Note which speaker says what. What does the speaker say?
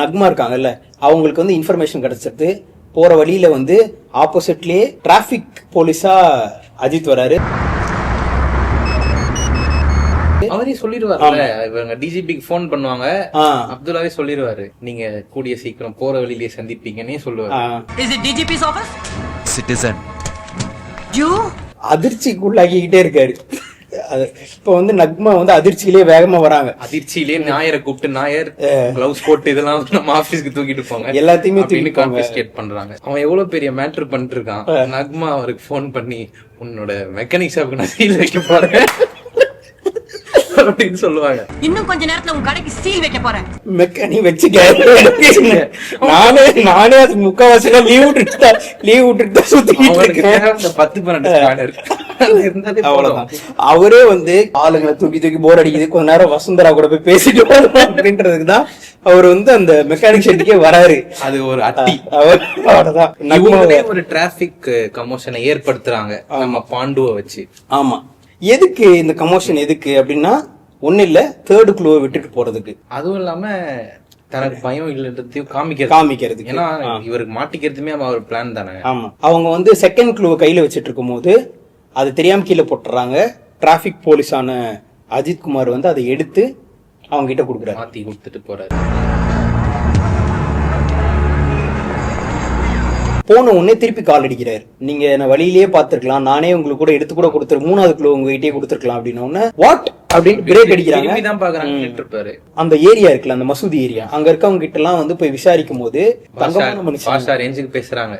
Speaker 1: நக்மா இருக்காங்கல்ல, அவங்களுக்கு வந்து இன்ஃபர்மேஷன் கிடைச்சிருது. போற வழியில வந்து ஆப்போசிட்லயே டிராபிக் போலீஸா அஜித் வராரு.
Speaker 2: அவரே சொல்லிடுவாருல்ல, இவங்க டிஜிபிக்கு போன் பண்ணுவாங்க, அப்துல்லாவே சொல்லிடுவாரு, நீங்க கூடிய சீக்கிரம் போற வழியிலேயே சந்திப்பீங்கன்னே சொல்லுவாரு.
Speaker 1: அதிர்ச்சிக்குள்ளாக்கிக்கிட்டே இருக்காரு. இப்ப வந்து நக்மா வந்து அதிர்ச்சியிலேயே வேகமா வராங்க.
Speaker 2: அதிர்ச்சியிலேயே நாயரை கூப்பிட்டு, நாயர் கிளவுஸ் போட்டு இதெல்லாம் நம்ம ஆபீஸ்க்கு தூக்கிட்டு போங்க,
Speaker 1: எல்லாத்தையுமே தூக்கி
Speaker 2: கான்ஃபிஸ்கேட் பண்றாங்க. அவன் எவ்வளவு பெரிய மேட்டர் பண்ணிட்டு இருக்கான். நக்மா அவருக்கு போன் பண்ணி, உன்னோட மெக்கானிக் ஷாப்புக்கு நான் சீல் வைக்க போறேன் அப்படின்னு சொல்லுவாங்க.
Speaker 3: இன்னும் கொஞ்ச நேரத்துல உங்க கடைக்கு சீல் வைக்க போறேன்.
Speaker 1: மெக்கானிக் வச்சுக்க. நானே அது முக்காவாசில லீவ் விட்டுட்டு சுத்திக்கிட்டு இருக்கேன்.
Speaker 2: 10-12
Speaker 1: அவ்வளவுதான். அவரே வந்து ஆளுங்களை தூக்கி போர் அடிக்குது, கொஞ்ச நேரம் வசுந்தரா கூட போய் பேசிட்டு வரோம் அப்படின்றதுக்கு தான் அவர் வந்து அந்த மெக்கானிக் ஷெட்டுக்கே வராரு.
Speaker 2: அது ஒரு அட்டி.
Speaker 1: அவ்வளவுதான்.
Speaker 2: ஒரு டிராபிக் கமோஷனை ஏற்படுத்துறாங்க நம்ம பாண்டுவை வச்சு.
Speaker 1: ஆமா, எதுக்கு இந்த கமோஷன் எதுக்கு அப்படின்னா, ஒண்ணு இல்ல, தேர்ட் க்ளூவை விட்டுட்டு போறதுக்கு.
Speaker 2: அதுவும் இல்லாம தனக்கு பயம் இல்லன்றதையும் காமிக்கிறதுக்கு. ஏன்னா இவருக்கு மாட்டிக்கிறதுமே அவர் பிளான் தானே.
Speaker 1: ஆமா, அவங்க வந்து செகண்ட் க்ளூவை கையில வச்சிட்டு இருக்கும் போது அது தெரியாம கீழே போட்டுறாங்க. டிராபிக் போலீஸான அஜித் குமார் வந்து அதை எடுத்து அவங்க கிட்ட கொடுக்குறாரு,
Speaker 2: மாத்தி கொடுத்துட்டு போறாரு.
Speaker 1: போன உடனே திருப்பி கால் அடிக்கிறாரு. நீங்க நான் வழியிலேயே பாத்துருக்கலாம், நானே உங்களுக்கு கூட எடுத்து கூட கொடுத்துரு, 3வது க்ளூ உங்ககிட்டயே கொடுத்துருக்கலாம் அப்படின்னு வாட் அப்படின்னு பிரேக் அடிக்கிறாங்க. அந்த ஏரியா இருக்குல்ல, அந்த மசூதி ஏரியா, அங்க இருக்கவங்க கிட்ட எல்லாம் வந்து போய் விசாரிக்கும் போது தங்கமான மனுஷன்
Speaker 2: பேசுறாங்க.